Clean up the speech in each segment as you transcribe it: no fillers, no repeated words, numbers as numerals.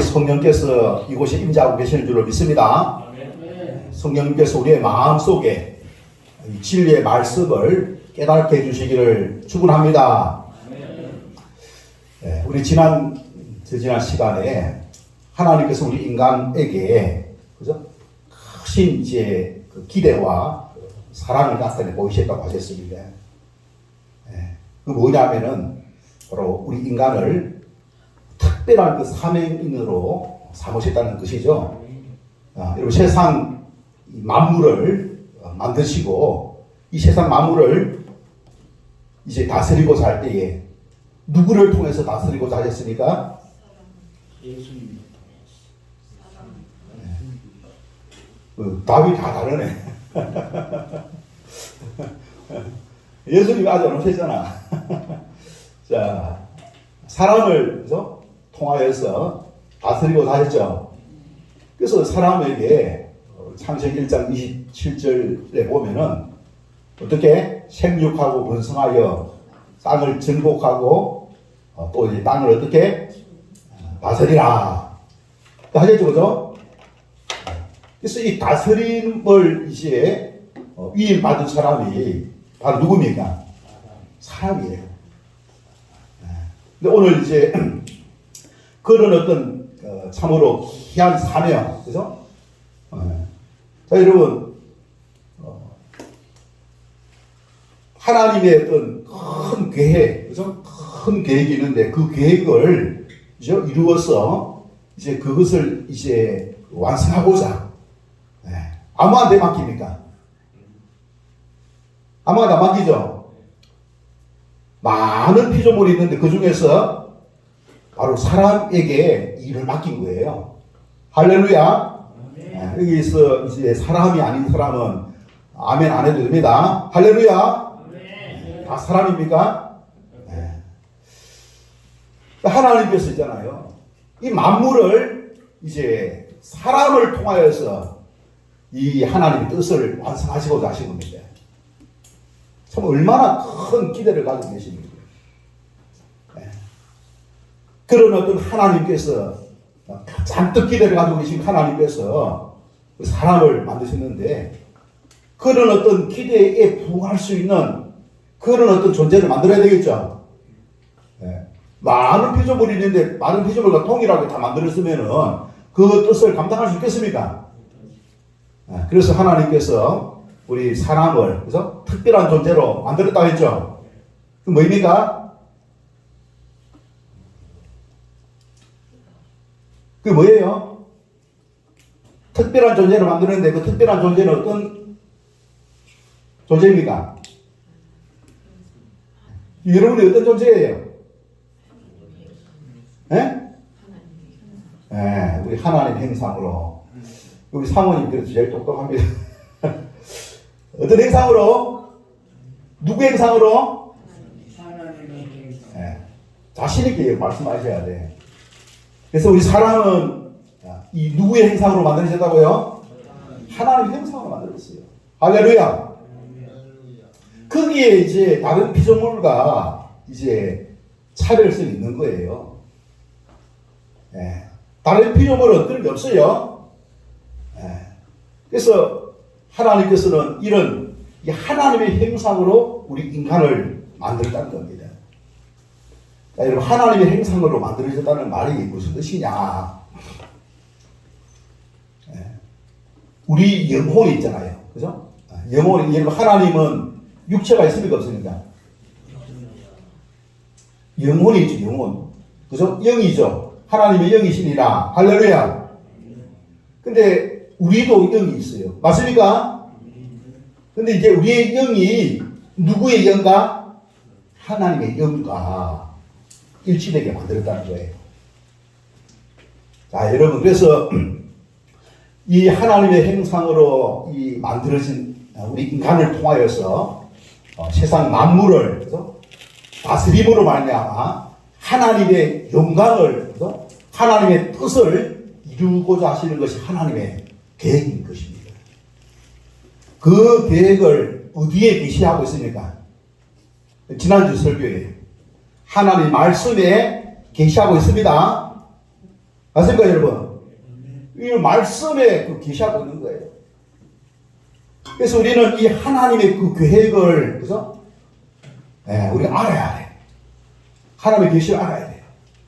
성령께서 이곳에 임재하고 계시는 줄로 믿습니다. 성령님께서 우리의 마음속에 이 진리의 말씀을 깨닫게 해주시기를 축원합니다. 우리 지난 시간에 하나님께서 우리 인간에게 그죠? 크신 이제 그 기대와 사랑을 나타내 보이셨다고 하셨습니다. 그 뭐냐면은 바로 우리 인간을 특별한 그 사명인으로 삼으셨다는 것이죠. 여러분 세상 만물을 만드시고 이 세상 만물을 이제 다스리고자 할 때에 누구를 통해서 다스리고자 하셨습니까? 예수님. 답이 다 다르네. 예수님이 아직 안 오셨잖아. 자, 사람을 그래서 통하여서 다스리고자 하셨죠. 그래서 사람에게 창세기 1장 27절에 보면은 어떻게 생육하고 번성하여 땅을 정복하고 또 이제 땅을 어떻게 다스리라 하셨죠, 그죠? 그래서 이 다스림을 이제 위임받은 사람이 바로 누굽니까? 사람이에요. 근데 오늘 이제 그런 어떤 참으로 희한 사명, 그죠? 자, 여러분, 하나님의 어떤 큰 계획, 그죠? 큰 계획이 있는데 그 계획을 그죠? 이루어서 이제 그것을 이제 완성하고자 아무한테 맡깁니까? 아무한테 맡기죠? 많은 피조물이 있는데 그 중에서 바로 사람에게 일을 맡긴 거예요. 할렐루야. 여기서 이제 사람이 아닌 사람은 아멘 안 해도 됩니다. 할렐루야. 다 사람입니까? 하나님께서 있잖아요. 이 만물을 이제 사람을 통하여서 이 하나님의 뜻을 완성하시고자 하신 겁니다. 참 얼마나 큰 기대를 가지고 계십니까? 그런 어떤 하나님께서 잔뜩 기대를 가지고 계신 하나님께서 사람을 만드셨는데 그런 어떤 기대에 부응할 수 있는 그런 어떤 존재를 만들어야 되겠죠. 많은 피조물이 있는데 많은 피조물과 동일하게 다 만들었으면은 그 뜻을 감당할 수 있겠습니까? 그래서 하나님께서 우리 사람을 그래서 특별한 존재로 만들었다고 했죠. 그 뭐입니까? 그게 뭐예요? 특별한 존재로 만드는데 그 특별한 존재는 어떤 존재입니까? 여러분이 어떤 존재예요? 우리 하나님 행상으로. 우리 사모님 그래도 제일 똑똑합니다. 어떤 행상으로? 누구 행상으로? 하나님의 행상. 자신있게 말씀하셔야 돼. 그래서 우리 사람은 이 누구의 행상으로 만들어졌다고요? 하나님의 행상으로 만들었어요. 할렐루야. 거기에 이제 다른 피조물과 이제 차별성이 있는 거예요. 다른 피조물은 어떤 게 없어요. 그래서 하나님께서는 이런 이 하나님의 형상으로 우리 인간을 만들었다는 겁니다. 여러분, 하나님의 형상으로 만들어졌다는 말이 무슨 뜻이냐? 우리 영혼이 있잖아요. 그죠? 영혼이, 여러분, 하나님은 육체가 있습니까? 없습니까? 영혼이 있죠, 영혼. 그죠? 영이죠. 하나님의 영이시니라. 할렐루야. 근데 우리도 영이 있어요. 맞습니까? 근데 이제 우리의 영이 누구의 영과? 하나님의 영과 일치되게 만들었다는 거예요. 자, 여러분, 그래서 이 하나님의 형상으로 이 만들어진 우리 인간을 통하여서 세상 만물을 그래서 다스림으로 말미암아 하나님의 영광을 그래서 하나님의 뜻을 이루고자 하시는 것이 하나님의 계획인 것입니다. 그 계획을 어디에 계시하고 있습니까? 지난주 설교에 하나님 말씀에 계시하고 있습니다. 맞습니까, 여러분? 이 말씀에 그 계시하고 있는 거예요. 그래서 우리는 이 하나님의 그 계획을, 그죠? 우리가 알아야 돼. 하나님의 계시를 알아야 돼요.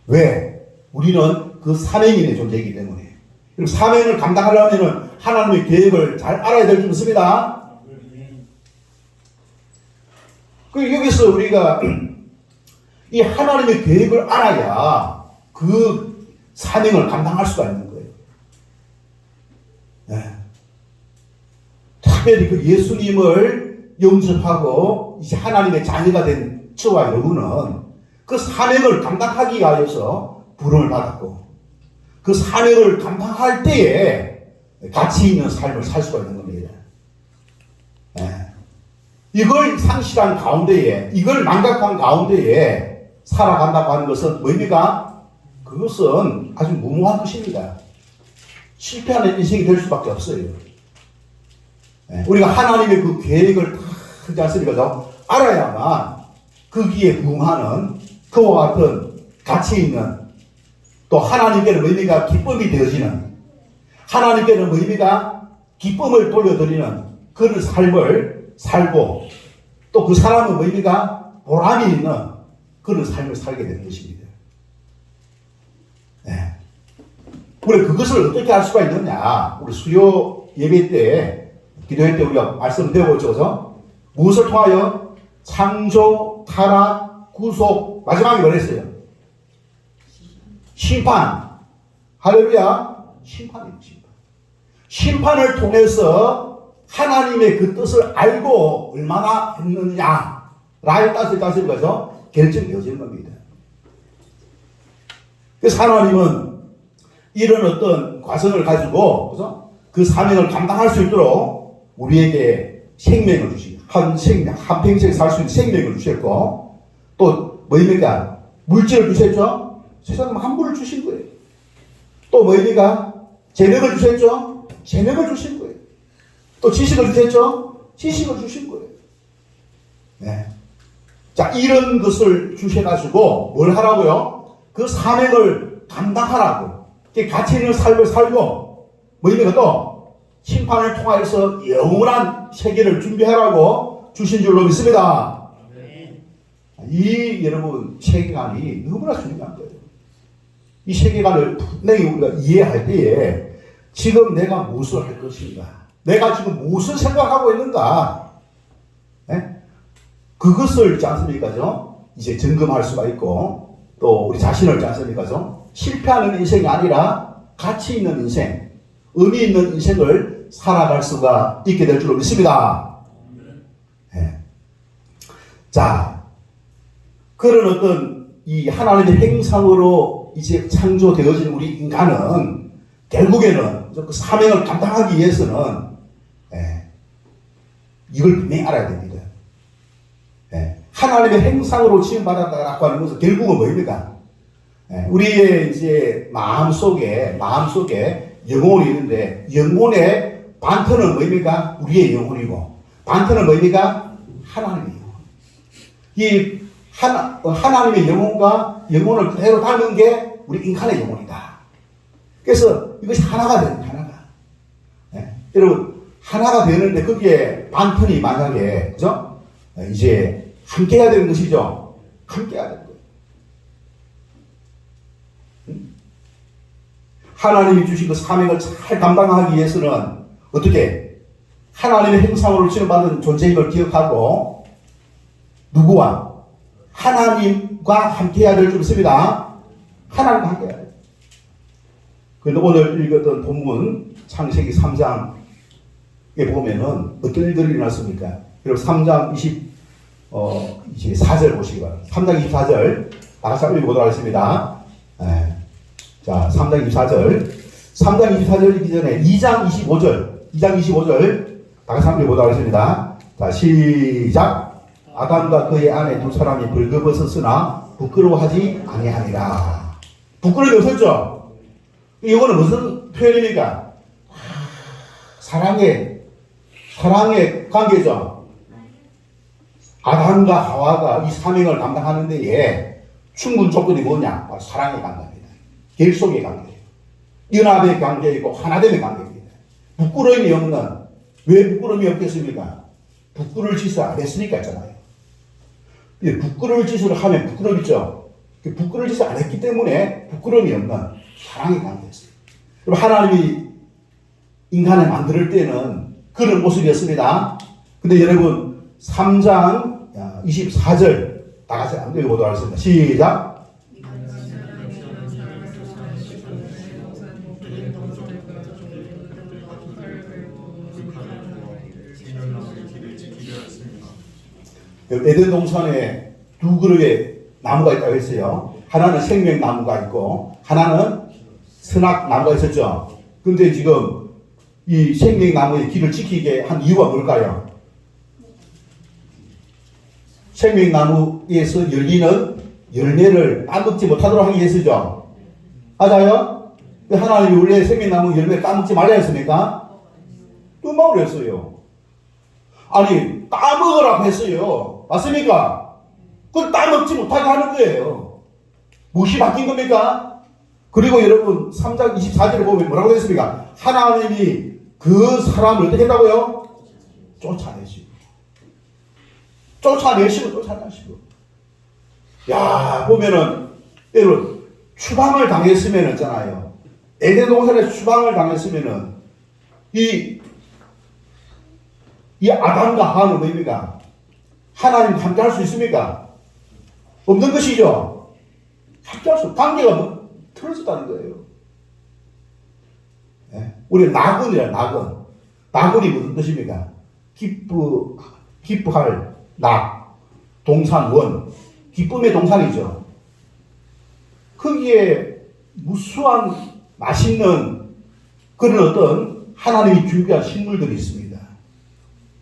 왜? 우리는 그 사명인의 존재이기 때문에. 그리고 사명을 감당하려면 하나님의 계획을 잘 알아야 될 줄 믿습니다. 그 여기서 우리가 이 하나님의 계획을 알아야 그 사명을 감당할 수가 있는 거예요. 특별히 그 예수님을 영접하고 이제 하나님의 자녀가 된 저와 여러분은 그 사명을 감당하기 위하여서 부름을 받았고 그 사명을 감당할 때에 가치 있는 삶을 살 수가 있는 겁니다. 이걸 상실한 가운데에, 이걸 망각한 가운데에 살아간다고 하는 것은 뭡니까? 그것은 아주 무모한 것입니다. 실패하는 인생이 될 수밖에 없어요. 우리가 하나님의 그 계획을 다 하지 않습니까? 알아야만 거기에 부응하는 그와 같은 가치 있는 또 하나님께는 의미가 기쁨이 되어지는 하나님께는 의미가 기쁨을 돌려드리는 그런 삶을 살고 또 그 사람은 의미가 보람이 있는 그런 삶을 살게 되는 것입니다. 우리 그것을 어떻게 할 수가 있느냐? 우리 수요 예배 때 기도회 때 우리가 말씀 배우고 있죠. 무엇을 통하여? 창조, 타락, 구속, 마지막에 뭐랬어요? 심판. 할렐루야. 심판입니다. 심판. 심판을 통해서 하나님의 그 뜻을 알고 얼마나 했느냐라의 뜻을 가서 결정되어지는 겁니다. 그래서 하나님은 이런 어떤 과정을 가지고 그래서 그 사명을 감당할 수 있도록 우리에게 생명을 주시고 한 평생 살 수 있는 생명을 주셨고 또 뭐입니까? 물질을 주셨죠? 세상 만물을 주신 거예요. 또 뭐입니까? 재능을 주셨죠? 재능을 주신 거예요. 또 지식을 주셨죠? 지식을 주신 거예요. 자, 이런 것을 주셔가지고 뭘 하라고요? 그 사명을 감당하라고. 가치 있는 삶을 살고 뭐입니까? 또 심판을 통하여서 영원한 세계를 준비하라고 주신 줄로 믿습니다. 이 여러분 세계관이 너무나 중요한 거예요. 이 세계관을 분명히 우리가 이해할 때에 지금 내가 무엇을 할 것인가? 내가 지금 무엇을 생각하고 있는가? 그것을 있지 않습니까? 이제 점검할 수가 있고 또 우리 자신을 있지 않습니까? 실패하는 인생이 아니라 가치 있는 인생, 의미 있는 인생을 살아갈 수가 있게 될 줄로 믿습니다. 자, 그런 어떤 이 하나님의 행상으로 이제 창조되어진 우리 인간은 결국에는 그 사명을 감당하기 위해서는 이걸 분명히 알아야 됩니다. 하나님의 행상으로 지음받았다고 하는 것은 결국은 뭐입니까? 우리의 이제 마음속에 영혼이 있는데 영혼의 반터는 뭐입니까? 우리의 영혼이고 반터는 뭐입니까? 하나님의 영혼. 이 하나님의 영혼을 그대로 닮은 게 우리 인간의 영혼이다. 그래서 이것이 하나가 됩니다. 하나가. 여러분 하나가 되는데 거기에 반편이 만약에 그죠? 이제 함께 해야 되는 것이죠. 함께 해야 되는 거예요. 하나님이 주신 그 사명을 잘 감당하기 위해서는 어떻게 하나님의 형상으로 지음받은 존재임을 기억하고 누구와? 하나님과 함께 해야 될 줄 믿습니다. 하나님과 함께 해야 돼요. 그런데 오늘 읽었던 본문 창세기 3장에 보면은 어떤 일들이 일어났습니까? 그리고 3장 24절 보시기 바랍니다. 3장 24절 다 같이 읽어보도록 하겠습니다. 자, 3장 24절. 3장 24절 읽기 전에 2장 25절 다 같이 읽어보도록 하겠습니다. 자, 시작. 아담과 그의 아내 두 사람이 벌거벗었으나 부끄러워하지 아니하니라. 부끄러움이 없었죠? 이거는 무슨 표현입니까? 사랑의 관계죠. 아담과 하와가 이 사명을 감당하는 데에 충분 조건이 뭐냐? 바로 사랑의 관계입니다. 결속의 관계예요. 연합의 관계이고 하나됨의 관계입니다. 부끄러움이 없는, 왜 부끄러움이 없겠습니까? 부끄러울 짓을 안 했으니까 했잖아요. 부끄러울 짓을 하면 부끄럽죠. 부끄러울 짓을 안 했기 때문에 부끄러움이 없는 사랑의 관계였어요. 그럼 하나님이 인간을 만들 때는 그런 모습이었습니다. 근데 여러분 3장 24절 다 같이 한번 읽어보도록 하겠습니다. 시작. 에덴 동산에 두 그루의 나무가 있다고 했어요. 하나는 생명나무가 있고 하나는 선악나무가 있었죠. 근데 지금 이 생명나무의 길을 지키게 한 이유가 뭘까요? 생명나무에서 열리는 열매를 따먹지 못하도록 하기 위해서죠. 맞아요? 하나님이 원래 생명나무 열매를 따먹지 말라 했습니까? 또 막으려 했어요. 아니 따먹으라고 했어요. 맞습니까? 그걸 따먹지 못하게 하는 거예요. 무엇이 바뀐 겁니까? 그리고 여러분 3장 24절에 보면 뭐라고 했습니까? 하나님이 그 사람을 어떻게 한다고요? 쫓아내시고 쫓아내시고 야 보면은 여러분 추방을 당했으면 있잖아요. 에덴 동산에 추방을 당했으면은 이 아담과 하와는 뭡니까? 하나님과 함께 할 수 있습니까? 없는 것이죠. 함께 할 수, 관계가 틀어졌다는 거예요. 네? 우리 나군이라, 나군. 나군이 무슨 뜻입니까? 기뻐할, 동산, 원. 기쁨의 동산이죠. 거기에 무수한 맛있는 그런 어떤 하나님이 준비한 식물들이 있습니다.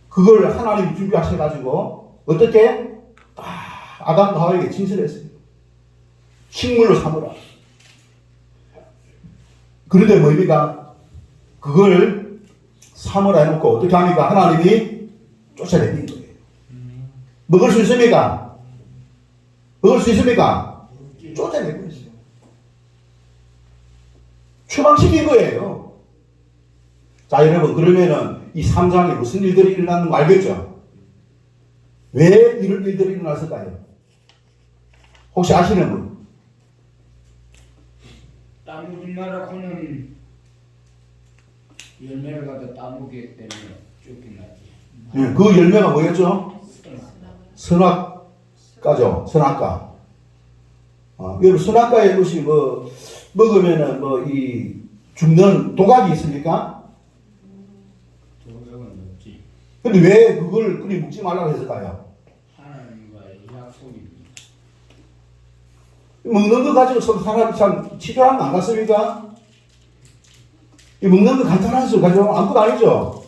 그걸 하나님이 준비하셔가지고 어떻게 아담과 하와에게 진술했어요. 식물로 삼으라. 그런데 뭡니까? 그걸 삼으라 해놓고 어떻게 합니까? 하나님이 쫓아내는 거예요. 먹을 수 있습니까? 먹을 수 있습니까? 쫓아내고 있어요. 추방시킨 거예요. 자, 여러분, 그러면은 이 3장에 무슨 일들이 일어나는 거 알겠죠? 왜 이런 일들이 일어났을까요? 혹시 아시는 분? 우리나라는 열매를 갖다 따먹기 때문에 쫓겨나지. 네, 그 열매가 뭐였죠? 선악과죠. 선악과. 여러분, 선악과의 것이 먹으면은 이 죽는 독약이 있습니까? 도덕은 없지. 근데 왜 그걸 그리 먹지 말라고 했을까요? 하나님과의 약속입니다. 먹는 거 가지고 사람이 참 치료하는 거 안 같습니까? 이 먹는 거 간단하죠. 가지고 아무것도 아니죠.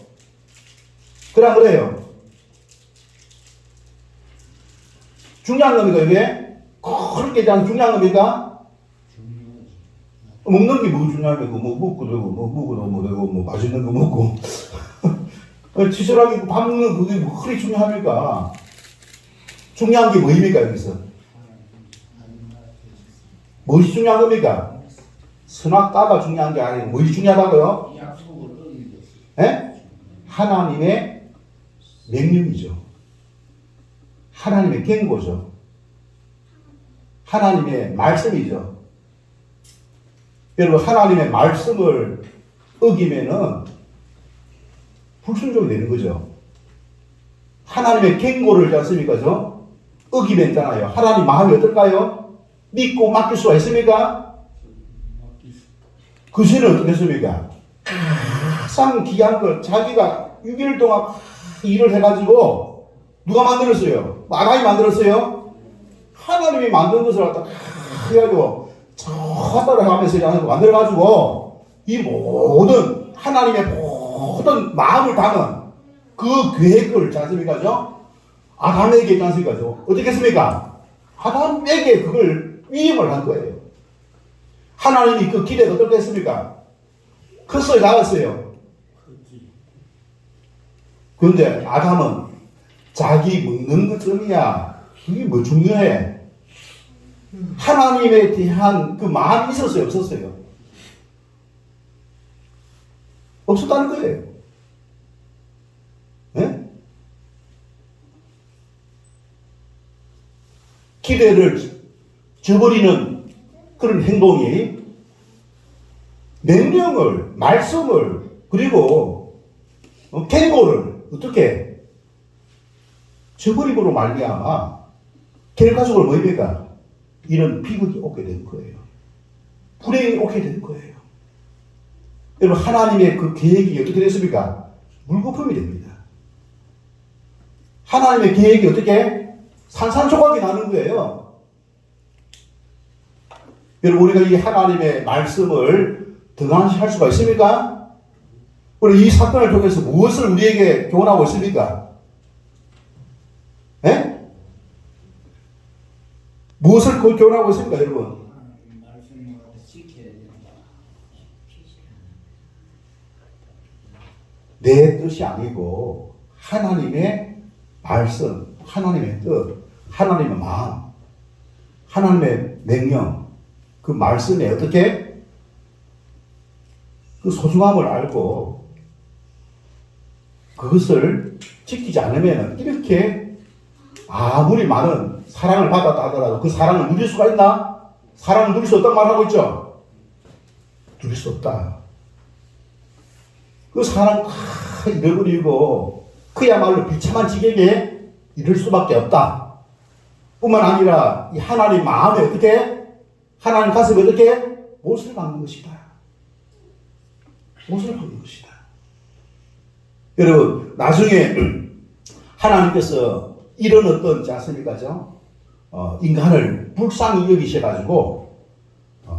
그래, 안 그래요? 중요한 겁니까, 이게? 그렇게 대한 중요한 겁니까? 중요하지. 먹는 게 뭐 중요합니까? 뭐 먹고 되고, 뭐 되고, 뭐 맛있는 거 먹고. 치졸하게 밥 먹는 그게 뭐 그리 중요합니까? 중요한 게 뭐입니까, 여기서? 무엇이 중요한 겁니까? 선악과가 중요한 게 아니고 무엇이 중요하다고요? 약속을 얻는 것이. 예? 하나님의 명령이죠. 하나님의 경고죠. 하나님의 말씀이죠. 여러분, 하나님의 말씀을 어기면은 불순종이 되는 거죠. 하나님의 경고를 하지 않습니까? 어기면 있잖아요. 하나님 마음이 어떨까요? 믿고 맡길 수가 있습니까? 그 시는 어떻게 했습니까? 가장 귀한 걸 자기가 6일 동안 일을 해가지고 누가 만들었어요? 아담이 만들었어요? 하나님이 만든 것을 갖다 해가지고 저하다를 하면서 만들어가지고 이 모든 하나님의 모든 마음을 담은 그 계획을 지 않습니까? 아담에게 있지 않습니까? 어떻게 했습니까? 아담에게 그걸 위임을 한 거예요. 하나님이 그 기대가 어떻게 했습니까? 컸어요, 작았어요? 그런데 아담은 자기 먹는 것뿐이야. 그게 뭐 중요해? 하나님에 대한 그 마음이 있었어요, 없었어요? 없었다는 거예요. 예? 기대를 저버리는 그런 행동이 명령을, 말씀을, 그리고 계보를 어떻게 저버림으로 말미암아 결과적으로 뭡니까? 이런 비극이 오게 된 거예요. 불행이 오게 된 거예요. 여러분, 하나님의 그 계획이 어떻게 됐습니까? 물거품이 됩니다. 하나님의 계획이 어떻게 산산조각이 나는 거예요. 여러분, 우리가 이 하나님의 말씀을 등한시할 수가 있습니까? 우리 이 사건을 통해서 무엇을 우리에게 교훈하고 있습니까? 예? 무엇을 교훈하고 있습니까, 여러분? 말씀을 지켜야 된다. 내 뜻이 아니고 하나님의 말씀, 하나님의 뜻, 하나님의 마음, 하나님의 명령, 그 말씀에 어떻게 그 소중함을 알고 그것을 지키지 않으면 이렇게 아무리 많은 사랑을 받았다 하더라도 그 사랑을 누릴 수가 있나? 사랑을 누릴 수 없다고 말하고 있죠? 누릴 수 없다. 그 사랑 다 잃어버리고 그야말로 비참한 지경에 이를 수밖에 없다. 뿐만 아니라 이 하나님 마음에 어떻게, 하나님 가슴에 어떻게 못을 박는 것이다. 못을 박는 것이다. 여러분, 나중에 하나님께서 이런 어떤 자습니까죠? 인간을 불쌍히 여기셔가지고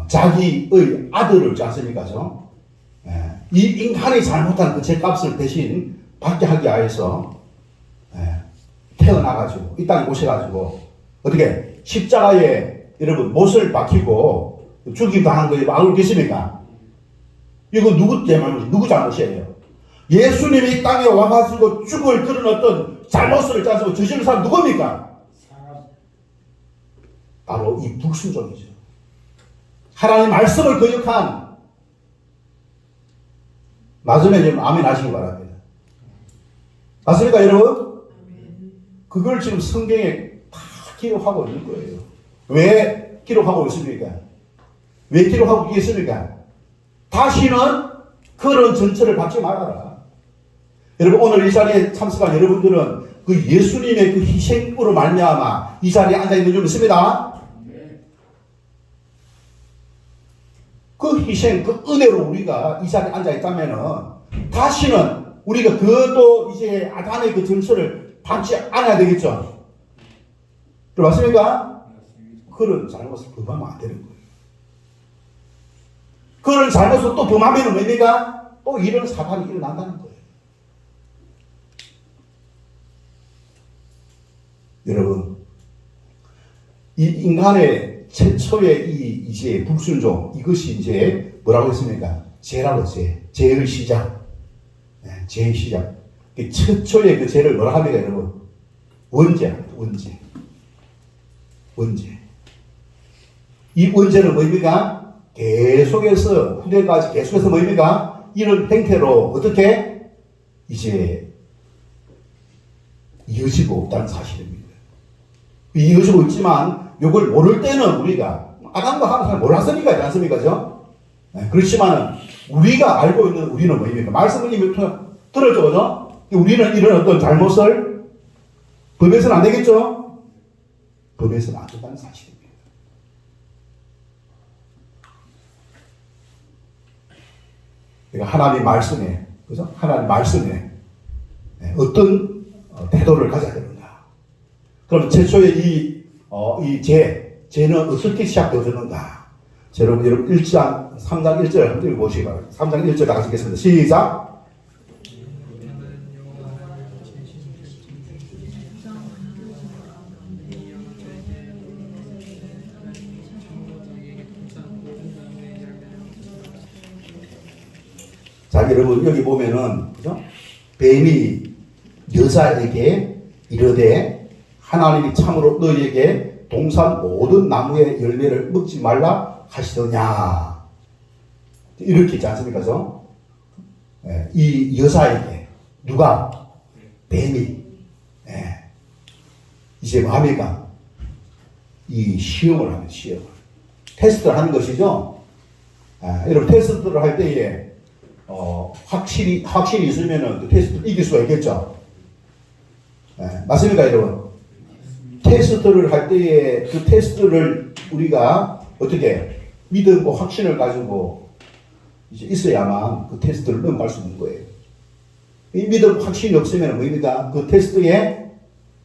자기의 아들을 자습니까죠? 이 인간이 잘못한 그 죄값을 대신 받게 하기 위해서 태어나가지고 이 땅에 오셔가지고 어떻게 십자가에 여러분 못을 박히고 죽임 당한 거에 알고 계십니까? 이거 누구 때문에 누구 잘못이에요? 예수님이 이 땅에 와가지고 죽을 그런 어떤 잘못을 짜서 저지른 사람 누굽니까? 바로 이 불순종이죠. 하나님 말씀을 거역한. 맞으면 여러분 아멘 하시기 바랍니다. 맞습니까 여러분? 그걸 지금 성경에 다 기록하고 있는 거예요. 왜 기록하고 있습니까? 왜 기록하고 있습니까? 다시는 그런 전철을 받지 말아라. 여러분, 오늘 이 자리에 참석한 여러분들은 그 예수님의 그 희생으로 말미암아 이 자리에 앉아 있는 줄 믿습니다. 그 희생, 그 은혜로 우리가 이 자리에 앉아 있다면은 다시는 우리가 그것도 이제 아담의 그 전철을 받지 않아야 되겠죠. 맞습니까? 그런 잘못을 범하면 안 되는 거예요. 그런 잘못을 또 범하면 뭡니까? 또 이런 사단이 일어난다는 거예요. 여러분, 이 인간의 최초의 이 이제 불순종, 이것이 이제 뭐라고 했습니까? 죄라고 했어요. 죄의 시작. 네, 죄의 시작. 최초의 그 죄를 뭐라 합니까, 여러분? 원죄랍니다. 원죄. 원죄. 이 원죄는 뭐입니까? 계속해서, 후대까지 계속해서 뭐입니까? 이런 행태로 어떻게? 이제 이어지고 없다는 사실입니다. 이어지고 있지만, 이걸 모를 때는 우리가, 아담과 하와 잘 몰랐으니까, 그렇지 않습니까? 네, 그렇지만, 우리가 알고 있는 우리는 뭐입니까? 말씀을 이미 들었죠, 그죠? 우리는 이런 어떤 잘못을 범해서는 안 되겠죠? 범해서는 안 된다는 사실입니다. 그러니까 하나님 말씀에, 그죠? 하나님 말씀에 어떤 태도를 가져야 되는가? 그럼 최초의 이 죄는 어떻게 시작되었는가? 여러분 1장, 3장 1절 한번 읽어보시기 바랍니다. 3장 1절 다 같이 읽겠습니다. 시작! 자, 여러분, 여기 보면은, 그죠? 뱀이 여자에게 이르되, 하나님이 참으로 너희에게 동산 모든 나무의 열매를 먹지 말라 하시더냐. 이렇게 있지 않습니까? 이 여자에게 누가? 뱀이 이제 뭐 합니까? 이 시험을 하는 시험을 테스트를 하는 것이죠. 여러분 테스트를 할 때에 확신이 있으면은 그 테스트를 이길 수가 있겠죠. 맞습니까, 여러분? 테스트를 할 때에 그 테스트를 우리가 어떻게 믿음과 확신을 가지고 이제 있어야만 그 테스트를 넘어갈 수 있는 거예요. 이 믿음 확신이 없으면 뭡니까? 그 테스트에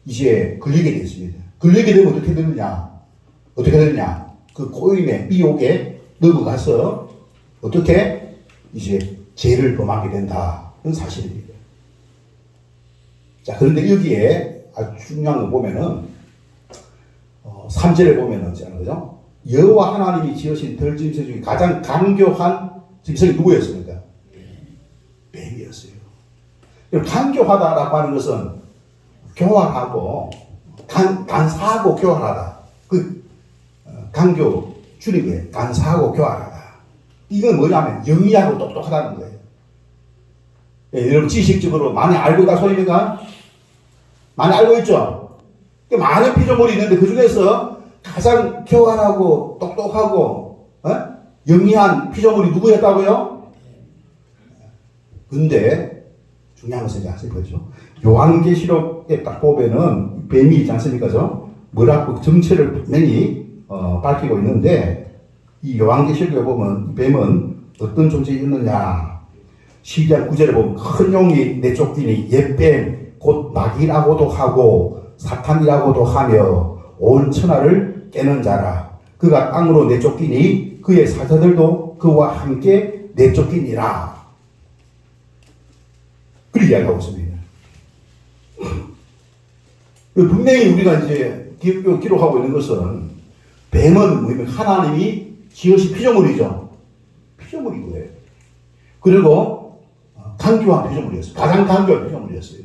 이제 걸리게 되었습니다. 걸리게 되면 어떻게 되느냐? 어떻게 되느냐? 그 꼬임에, 미혹에 넘어가서 어떻게 이제 죄를 범하게 된다. 그런 사실입니다. 자, 그런데 여기에 아주 중요한 거 보면은 3절에 보면은 그죠? 여호와 하나님이 지으신 들짐승 중에 가장 강교한 짐승이 누구였습니까? 뱀이었어요. 강교하다라고 하는 것은 교활하고 간사하고 교활하다. 그 강교 줄이고요. 간사하고 교활하다. 이건 뭐냐면 영리하고 똑똑하다는 거예요. 여러분 지식적으로 많이 알고 있다 소리입니까? 많이 알고 있죠? 많은 피조물이 있는데 그 중에서 가장 교활하고 똑똑하고 영리한 피조물이 누구였다고요? 근데 중요한 것은 아시죠? 요한계시록에 딱 보면은 뱀이 있지 않습니까? 뭐라고 정체를 분명히 밝히고 있는데 이 요한계시록에 보면 뱀은 어떤 존재였느냐? 12장 9절에 보면 큰 용이 내쫓기니 옛뱀 곧 마귀라고도 하고 사탄이라고도 하며 온 천하를 깨는 자라. 그가 땅으로 내쫓기니 그의 사자들도 그와 함께 내쫓기니라. 그렇게 이야기하고 있습니다. 분명히 우리가 이제 기록하고 있는 것은 뱀은 뭐냐면 하나님이 지으신 피조물이죠. 피조물이고요. 그리고 강교한 피조물이었어요. 가장 강교한 피조물이었어요.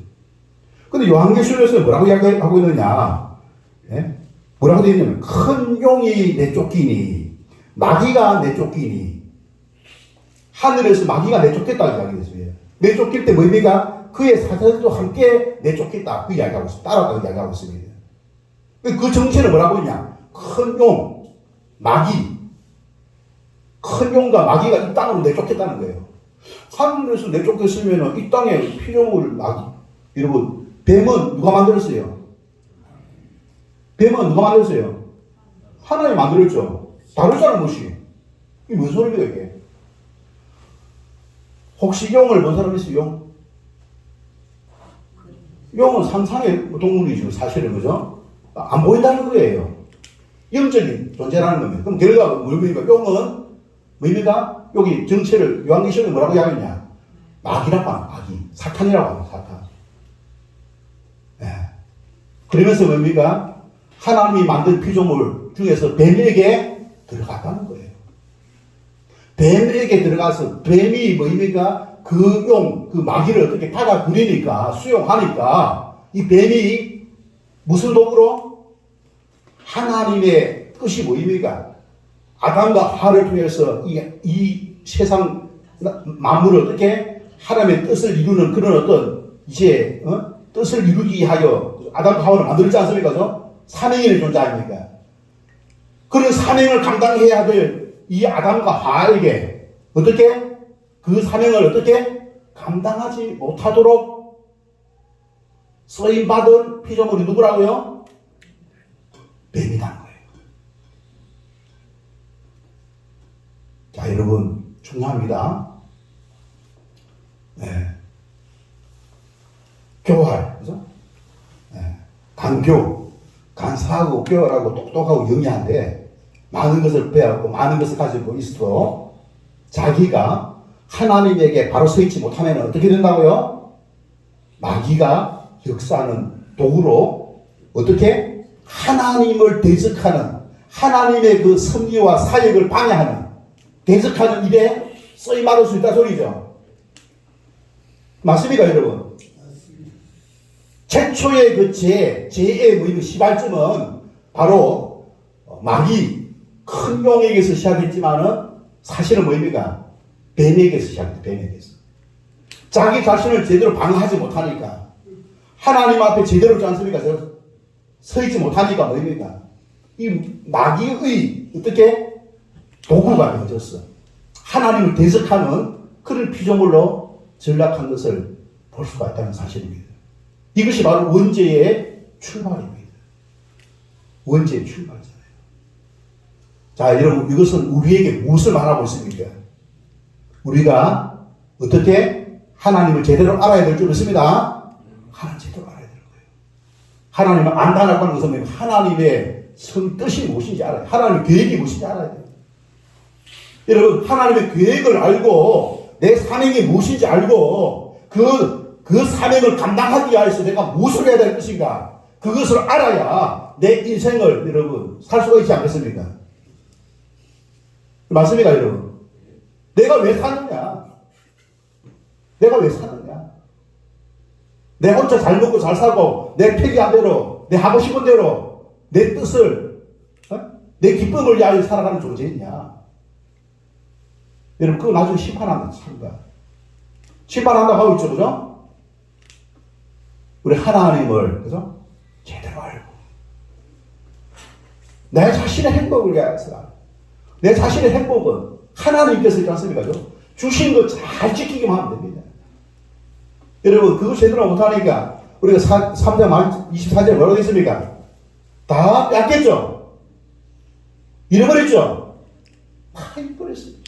근데 요한계시록에서 뭐라고 이야기하고 있느냐? 뭐라고 되어 있냐면 큰 용이 내쫓기니 마귀가 내쫓기니 하늘에서 마귀가 내쫓겠다고 이야기했어요. 내쫓길 때 뭡니까? 그의 사자들도 함께 내쫓겠다. 그 이야기하고 있습니다. 따라다고 이야기하고 있습니다. 그 정체는 뭐라고 했냐? 큰 용, 마귀. 큰 용과 마귀가 이 땅으로 내쫓겠다는 거예요. 하늘에서 내쫓겠으면 이 땅에 피조물 마귀. 여러분, 뱀은 누가 만들었어요? 뱀은 누가 만들었어요? 하나님이 만들었죠. 다른 잘못이. 이게 무슨 소리입니까, 이게? 혹시 용을 본 사람 있어요? 용? 용은 상상의 동물이죠, 사실은, 그죠? 안 보인다는 거예요. 영적인 존재라는 겁니다. 그럼 결과가 뭡니까? 용은 뭡니까? 여기 정체를 요한계시록에 뭐라고 이야기했냐? 마귀라고 하는 마귀. 사탄이라고 하는 사탄. 그러면서 뭡니까? 하나님이 만든 피조물 중에서 뱀에게 들어갔다는 거예요. 뱀에게 들어가서 뱀이 뭡니까? 그 용, 그 마귀를 어떻게 받아들이니까, 수용하니까 이 뱀이 무슨 도구로? 하나님의 뜻이 뭐입니까? 아담과 하와를 통해서 이 세상 만물을 어떻게 하나님의 뜻을 이루는 그런 어떤 이제 뜻을 이루기 위하여 아담과 하와를 만들지 않습니까? 사명의 존재 아닙니까? 그런 사명을 감당해야 될 이 아담과 하와에게 어떻게 그 사명을 어떻게 감당하지 못하도록 쓰임받은 피조물이 누구라고요? 뱀이라는 거예요. 자, 여러분 중요합니다. 교활, 그죠? 강교, 간사하고 교활하고 똑똑하고 영리한데 많은 것을 배웠고 많은 것을 가지고 있어도 자기가 하나님에게 바로 서 있지 못하면 어떻게 된다고요? 마귀가 역사하는 도구로 어떻게? 하나님을 대적하는 하나님의 그 섭리와 사역을 방해하는 대적하는 일에 쓰임받을 수 있다 소리죠. 맞습니까, 여러분? 최초의 그 죄의 그 시발점은 바로 마귀, 큰 용에게서 시작했지만은 사실은 뭐입니까? 뱀에게서 시작했다, 뱀에게서. 자기 자신을 제대로 방어하지 못하니까, 하나님 앞에 제대로 있지 않습니까? 서 있지 못하니까 뭐입니까? 이 마귀의 어떻게 도구가 되어졌어. 하나님을 대적하는 그런 피조물로 전락한 것을 볼 수가 있다는 사실입니다. 이것이 바로 원죄의 출발입니다. 원죄의 출발이잖아요. 자, 여러분, 이것은 우리에게 무엇을 말하고 있습니까? 우리가 어떻게 하나님을 제대로 알아야 될 줄 믿습니다. 하나님 제대로 알아야 될 거예요. 하나님을 안다라고 하는 것은 하나님의 선 뜻이 무엇인지 알아야 돼요. 하나님의 계획이 무엇인지 알아야 돼요. 여러분, 하나님의 계획을 알고 내 사명이 무엇인지 알고 그 사명을 감당하기 위해서 내가 무엇을 해야 될 것인가, 그것을 알아야 내 인생을 여러분 살 수가 있지 않겠습니까? 맞습니까, 여러분? 내가 왜 사느냐? 내가 왜 사느냐? 내 혼자 잘 먹고 잘 살고 내 패기한 대로, 내 하고 싶은 대로 내 뜻을, 내 기쁨을 위하여 살아가는 존재이냐? 여러분, 그거 나중에 심판한다, 참가. 심판한다고 하고 있죠, 그죠? 우리 하나님을, 그죠? 제대로 알고. 내 자신의 행복을 위해서, 내 자신의 행복은 하나님께서 있지 않습니까? 주신 거 잘 지키기만 하면 됩니다. 여러분, 그거 제대로 못하니까, 우리가 3장 24절에 뭐라고 했습니까? 다 뺏겼죠? 잃어버렸죠? 다 잃어버렸어요.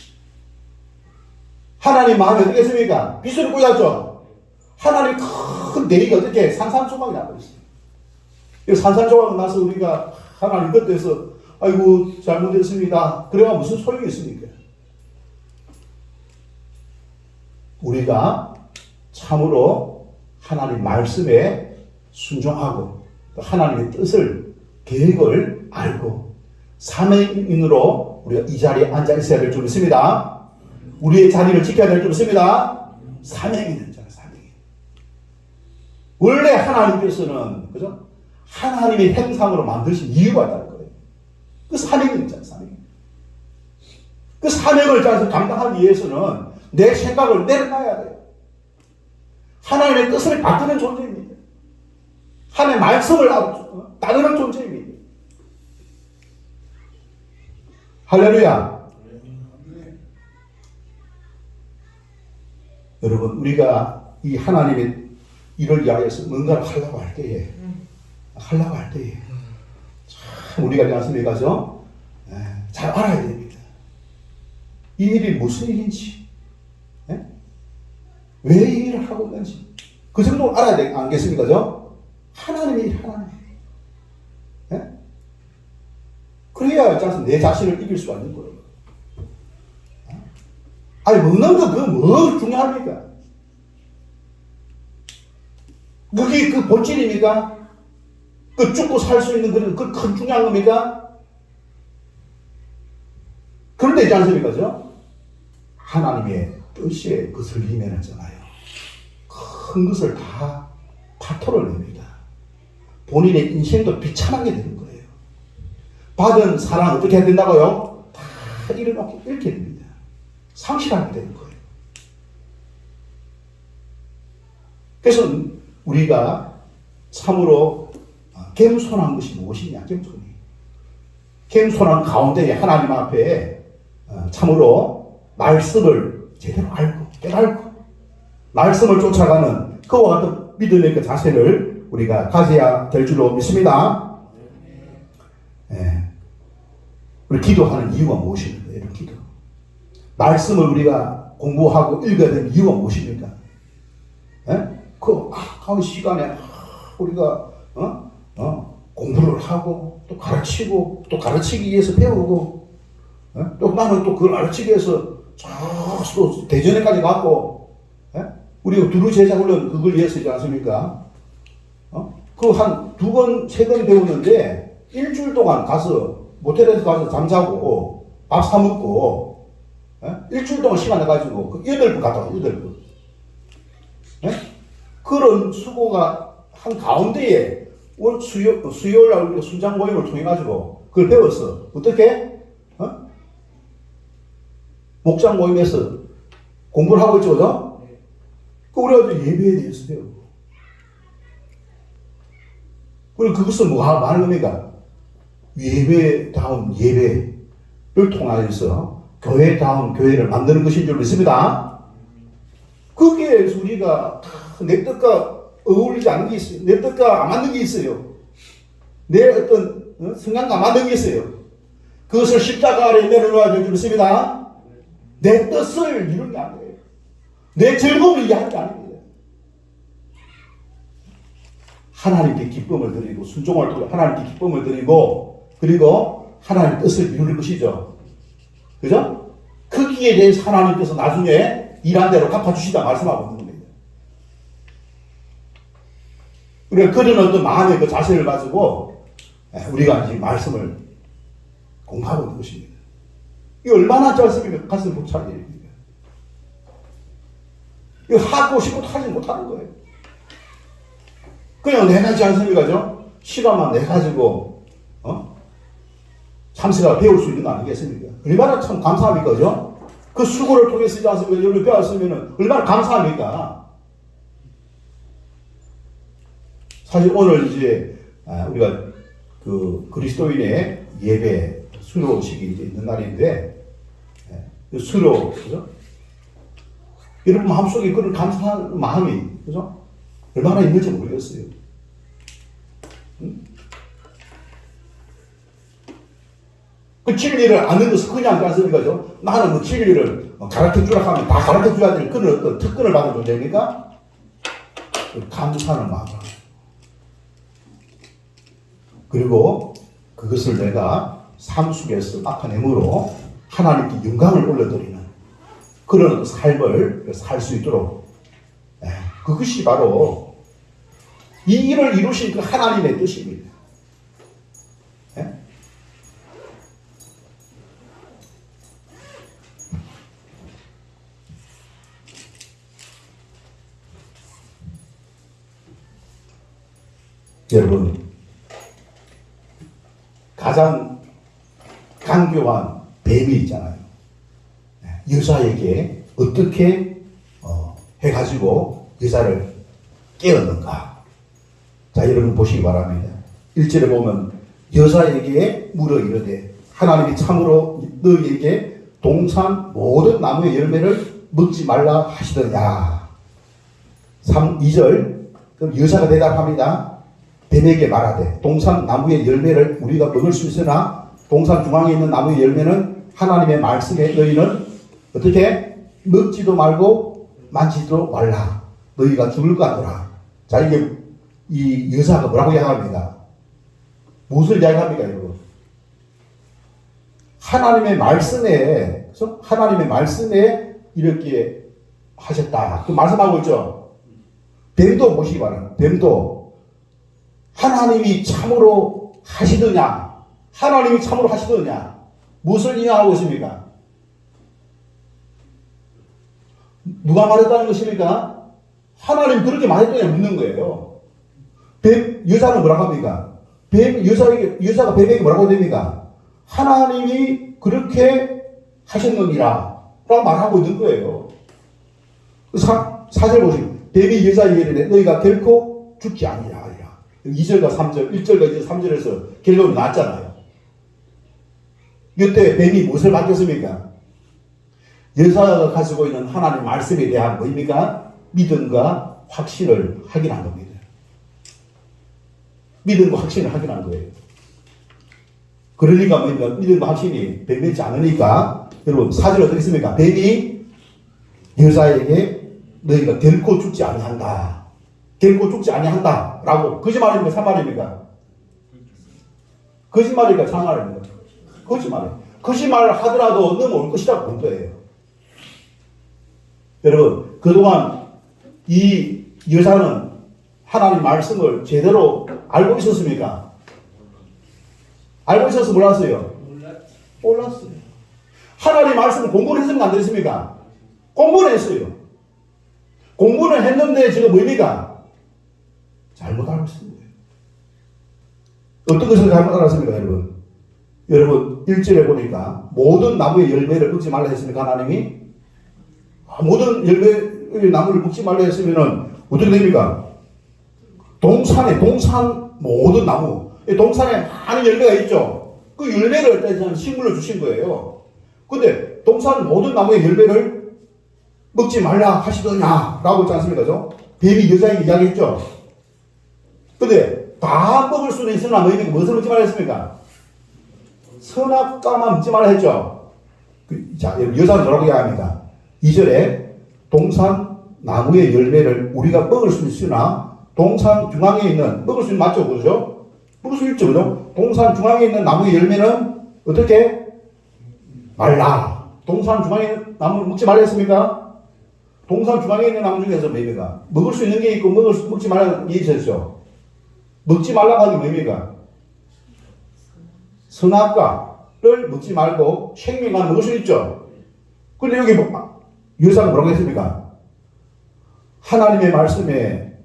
하나님 마음이 어떻게 했습니까? 빚을 꽂았죠? 하나님 큰 대의가 어떻게 산산조각이 나버렸어요. 이 산산조각 나서 우리가 하나님 그때서 아이고 잘못했습니다. 그래야 무슨 소용이 있습니까? 우리가 참으로 하나님 말씀에 순종하고 또 하나님의 뜻을, 계획을 알고 사명인으로 우리가 이 자리에 앉아 있어야 될 줄 믿습니다. 우리의 자리를 지켜야 될 줄 믿습니다. 사명이 되잖아요, 사명이. 원래 하나님께서는, 그죠? 하나님의 형상으로 만드신 이유가 있다는 거예요. 그 사명이 있잖아요, 사명. 그 사명을 감당하기 위해서는 내 생각을 내려놔야 돼요. 하나님의 뜻을 받드는 존재입니다. 하나님의 말씀을 따르는 존재입니다. 할렐루야. 여러분, 우리가 이 하나님의 일을 위하여서 뭔가를 하려고 할 때에, 참 우리가 않습니까? 잘 알아야 됩니다. 이 일이 무슨 일인지, 왜 이 일을 하고 있는지, 그 정도 알아야 되지 않겠습니까? 하나님의 일, 하나님. 그래야 내 자신을 이길 수가 있는 거예요. 아니, 먹는 거, 그거 뭐 중요합니까? 그게 그 본질입니까? 그 죽고 살 수 있는 그런 그 큰 중요한 겁니까? 그런데 있지 않습니까? 하나님의 뜻에 그것을 임해놨잖아요. 큰 것을 다 파토를 냅니다. 본인의 인생도 비참하게 되는 거예요. 받은 사랑 어떻게 해야 된다고요? 다 잃어놓고 잃게 됩니다. 상실하게 되는 거예요. 그래서 우리가 참으로 겸손한 것이 무엇이냐? 겸손한 가운데 하나님 앞에 참으로 말씀을 제대로 알고 깨달고 말씀을 쫓아가는 그와 같은 믿음의 그 자세를 우리가 가져야 될 줄로 믿습니다. 우리 기도하는 이유가 무엇입니까? 이런 기도. 말씀을 우리가 공부하고 읽어야 되는 이유가 무엇입니까? 그 시간에 우리가 공부를 하고 또 가르치고 또 가르치기 위해서 배우고 또 나는 또 그걸 가르치기 위해서 또 대전에까지 갔고 우리가 두루 제자 훈련 그걸 위해서지 않습니까? 그 한 2번, 3번 배우는데 일주일 동안 가서 모텔에서 가서 잠자고 밥 사 먹고 일주일 동안 시간 내가지고 그 8번 갔다 와 8번. 그런 수고가 한 가운데에 수요일 날 우리가 순장 모임을 통해 가지고 그걸 배웠어. 어떻게? 목장 모임에서 공부를 하고 있죠, 그죠? 그 우리가 예배에 대해서요. 그리고 그것은 뭐가 많은 겁니까? 예배다운 예배를 통하여서 교회다운 교회를 만드는 것인 줄 믿습니다. 거기에 우리가 내 뜻과 어울리지 않는 게 있어요. 내 뜻과 안 맞는 게 있어요. 내 어떤 성향과 안 맞는 게 있어요. 그것을 십자가 아래 내려놓아야 될 줄 믿습니다. 내 뜻을 이루는 게 아니에요. 내 즐거움을 이해하는 게 아닙니다. 하나님께 기쁨을 드리고 순종을 통해 하나님께 기쁨을 드리고 그리고 하나님의 뜻을 이루는 것이죠. 그죠? 크기에 대해서 하나님께서 나중에 일한 대로 갚아주시다 말씀하고 있는 겁니다. 우리가 그런 어떤 마음의 그 자세를 가지고 우리가 이제 말씀을 공부하고 있는 것입니다. 이거 얼마나 짧습니까? 가슴 벅찬 일입니다. 이거 하고 싶어도 하지 못하는 거예요. 그냥 내 가지 않습니까? 죠? 시간만 내 가지고 참새가 배울 수 있는 거 아니겠습니까? 얼마나 참 감사합니까? 그죠? 그 수고를 통해 쓰지 않습니까? 여러분 배웠으면 얼마나 감사합니까? 사실 오늘 이제 우리가 그 그리스도인의 예배 수료식이 이제 있는 날인데 수료 그죠? 여러분 마음속에 그런 감사한 마음이 그죠? 얼마나 있는지 모르겠어요. 그 진리를 아는 것은 그냥 않습니까? 나는 그 진리를 가르쳐 주라 하면 다 가르쳐 줘야 될 그런 어떤 특권을 받은 존재입니까? 그 감사하는 마음. 그리고 그것을 내가 삶 속에서 나타내므로 하나님께 영광을 올려드리는 그런 삶을 살 수 있도록 그것이 바로 이 일을 이루신 그 하나님의 뜻입니다. 여러분 가장 강교한 뱀이 있잖아요. 여자에게 어떻게 해가지고 여자를 깨웠는가. 자, 여러분 보시기 바랍니다. 1절에 보면 여자에게 물어 이르되 하나님이 참으로 너희에게 동산 모든 나무의 열매를 먹지 말라 하시더냐. 2절 그럼 여자가 대답합니다. 뱀에게 말하되 동산 나무의 열매를 우리가 먹을 수 있으나 동산 중앙에 있는 나무의 열매는 하나님의 말씀에 너희는 어떻게 먹지도 말고 만지지도 말라. 너희가 죽을 것 같더라. 자, 이게 이 여자가 뭐라고 이야기합니까? 무엇을 이야기합니까, 여러분? 하나님의 말씀에, 그래서 하나님의 말씀에 이렇게 하셨다. 그 말씀하고 있죠. 뱀도 보시기 바랍니다. 뱀도 하나님이 참으로 하시더냐? 하나님이 참으로 하시더냐? 무엇을 이야기하고 있습니까? 누가 말했다는 것입니까? 하나님 그렇게 말했더냐 묻는 거예요. 뱀, 여자는 뭐라고 합니까? 여자가 뱀에게 뭐라고 됩니까? 하나님이 그렇게 하셨느니라 라고 말하고 있는 거예요. 4절 보시면 뱀이 여자에게 이르되 너희가 결코 죽지 아니라. 2절과 3절, 1절과 이제 3절에서 결론이 났잖아요. 이때 뱀이 무엇을 밝혔습니까? 여자가 가지고 있는 하나님 말씀에 대한 뭐입니까? 믿음과 확신을 확인한 겁니다. 믿음과 확신을 확인한 거예요. 그러니까 뭐입니까? 믿음과 확신이 뱀이지 않으니까 여러분 4절 어떻게 씁니까? 뱀이 여자에게 너희가 결코 죽지 아니한다. 결코 죽지 아니한다. 라고. 거짓말입니까? 참말입니까? 거짓말입니까? 참말입니까? 거짓말이에요. 거짓말을 하더라도 넘어올 것이라고 본 거예요. 여러분, 그동안 이 여자는 하나님 말씀을 제대로 알고 있었습니까? 알고 있어서 몰랐어요? 몰랐어요. 하나님 말씀을 공부를 했습니까? 안 했습니까? 공부를 했어요. 공부를 했는데 지금 뭡니까? 잘못 알고 있습니다. 어떤 것을 잘못 알았습니까, 여러분? 여러분, 1절에 보니까 모든 나무의 열매를 먹지 말라 했습니까, 하나님이? 모든 열매 이 나무를 먹지 말라 했으면은 어떻게 됩니까? 동산 모든 나무, 이 동산에 많은 열매가 있죠. 그 열매를 일단 식물로 주신 거예요. 근데 동산 모든 나무의 열매를 먹지 말라 하시더냐라고 했지 않습니까? 뱀이 여자에게 이야기했죠. 근데 다 먹을 수는 있으나 너희는 무엇을 먹지 말라 했습니까? 선악과만 먹지 말라 했죠. 자, 여자는 뭐라고 이야기합니까? 2절에 동산 나무의 열매를 우리가 먹을 수 있으나 동산 중앙에 있는, 먹을 수 있는 맞죠? 그죠? 먹을 수 있죠? 그죠? 동산 중앙에 있는 나무의 열매는 어떻게? 말라. 동산 중앙에 있는 나무를 먹지 말라 했습니까? 동산 중앙에 있는 나무 중에서 뭡니까? 먹을 수 있는 게 있고 먹지 말라는 게 있었죠. 먹지 말라고 하는 게 뭡니까? 선악과를 먹지 말고 생명과는 먹을 수 있죠. 근데 여기 여사는 뭐라고 했습니까? 하나님의 말씀에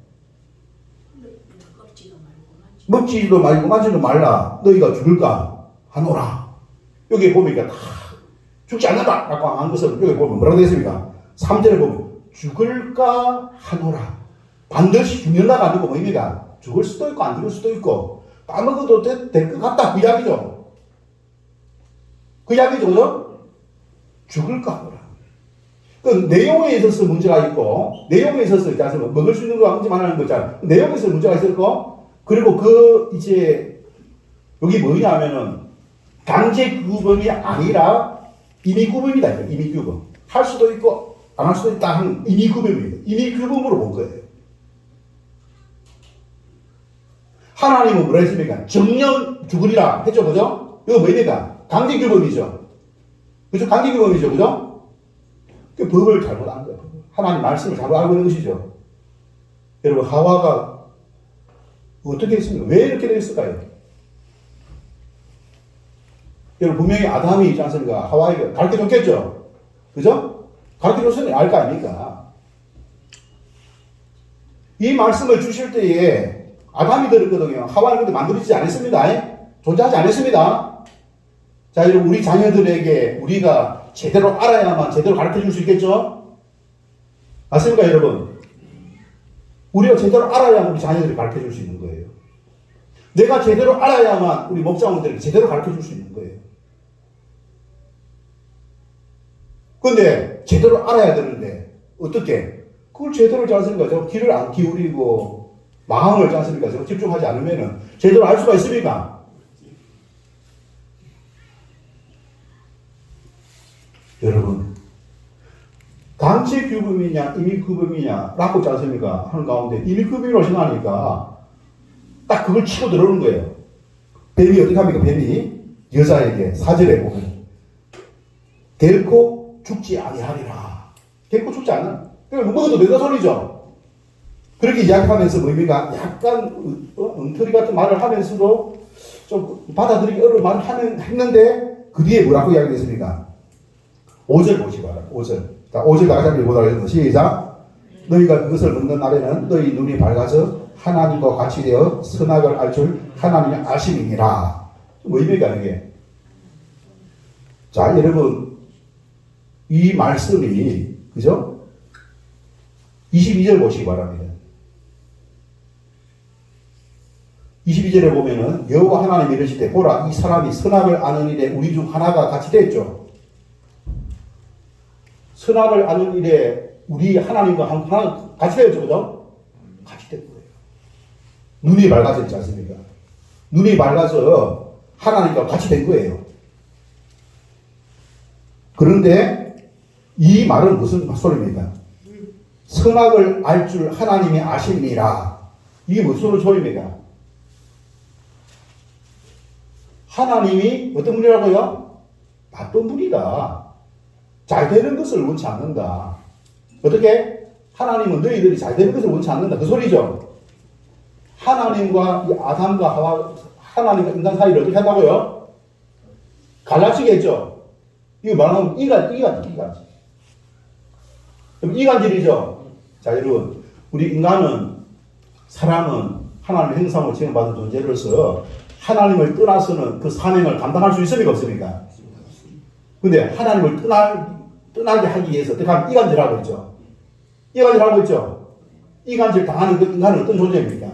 먹지도 말고 만지도 말라. 너희가 죽을까 하노라. 여기 보니까 다 죽지 않는다 라고 한 것을 여기 보면 뭐라고 되어 있습니까? 3절에 보면 죽을까 하노라. 반드시 죽는다가 아니고 뭡니까? 죽을 수도 있고 안 죽을 수도 있고 까먹어도 될 것 같다. 그 이야기죠. 그 이야기죠. 그죠? 죽을까 하노라. 그 내용에 있어서 문제가 있고 내용에 있어서 먹을 수 있는 거 먹지 말라는 거 있잖아요. 내용에 있어서 문제가 있었고 그리고 이제 여기 뭐냐면은 강제 규범이 아니라 임의 규범이다. 임의 규범. 할 수도 있고 안 할 수도 있다 하는 임의 규범입니다. 임의 규범으로 본 거예요. 하나님은 뭐라 했습니까? 정령 죽으리라 했죠. 그죠? 이거 뭡니까? 강제 규범이죠. 그죠? 강제 규범이죠. 그죠? 그 법을 잘못 안 거예요. 하나님 말씀을 잘못 알고 있는 것이죠. 여러분, 하와가 어떻게 했습니까? 왜 이렇게 됐을까요? 여러분, 분명히 아담이 있지 않습니까? 하와에게 가르쳐 줬겠죠? 그죠? 가르쳐 줬으니 알 거 아닙니까? 이 말씀을 주실 때에 아담이 들었거든요. 하와는 근데 만들어지지 않았습니다. 존재하지 않았습니다. 자, 여러분, 우리 자녀들에게 우리가 제대로 알아야만 제대로 가르쳐 줄 수 있겠죠? 맞습니까, 여러분? 우리가 제대로 알아야만 우리 자녀들이 가르쳐 줄 수 있는 거예요. 내가 제대로 알아야만 우리 목자분들에게 제대로 가르쳐 줄 수 있는 거예요. 근데 제대로 알아야 되는데 어떻게? 그걸 제대로 잘 쓰는 거죠. 귀를 안 기울이고 마음을 잘 쓰는 거죠. 집중하지 않으면 제대로 알 수가 있습니까? 여러분, 강제 규범이냐 임의 규범이냐 라고 있지 않습니까? 하는 가운데 임의 규범이라고 생각하니까 딱 그걸 치고 들어오는 거예요. 뱀이 어떻게 합니까? 뱀이 여자에게 4절에 보면 결코 죽지 아니하리라. 결코 죽지 않는. 그러니까 먹어도 된다 소리죠. 그렇게 이야기하면서 뭡니까? 약간 엉터리 같은 말을 하면서도 좀 받아들이기 어려운 말을 했는데 그 뒤에 뭐라고 이야기했습니까? 5절 보시기 바랍니다. 5절. 자, 5절 다시 한번 읽어보도록 하겠습니다. 시작. 너희가 그것을 먹는 날에는 너희 눈이 밝아서 하나님과 같이 되어 선악을 알 줄 하나님의 아심이니라. 뭐입니까 이게? 자, 여러분, 이 말씀이 그죠? 22절 보시기 바랍니다. 22절에 보면은 여호와 하나님이 이르시되 보라 이 사람이 선악을 아는 일에 우리 중 하나가 같이 됐죠. 선악을 아는 일에 우리 하나님과 하나 같이 되었죠. 그죠? 같이 된 거예요. 눈이 밝아졌지 않습니까? 눈이 밝아서 하나님과 같이 된 거예요. 그런데 이 말은 무슨 소리입니까? 선악을 알 줄 하나님이 아십니라. 이게 무슨 소리입니까? 하나님이 어떤 분이라고요? 나쁜 분이다. 잘 되는 것을 원치 않는다. 어떻게? 하나님은 너희들이 잘 되는 것을 원치 않는다. 그 소리죠. 하나님과 이 아담과 하와, 하나님과 인간 사이를 어떻게 한다고요? 갈라치게 했죠. 이거 말하면 이간질. 이간질이죠. 자, 여러분, 우리 인간은, 사람은 하나님의 형상으로 지음받은 존재로서 하나님을 떠나서는 그 사명을 감당할 수 있습니까? 없습니까? 근데 하나님을 떠나게 하기 위해서 어떻게 하면 이간질하고 있죠. 이간질 하고 있죠. 이간질 당하는 그 인간은 어떤 존재입니까?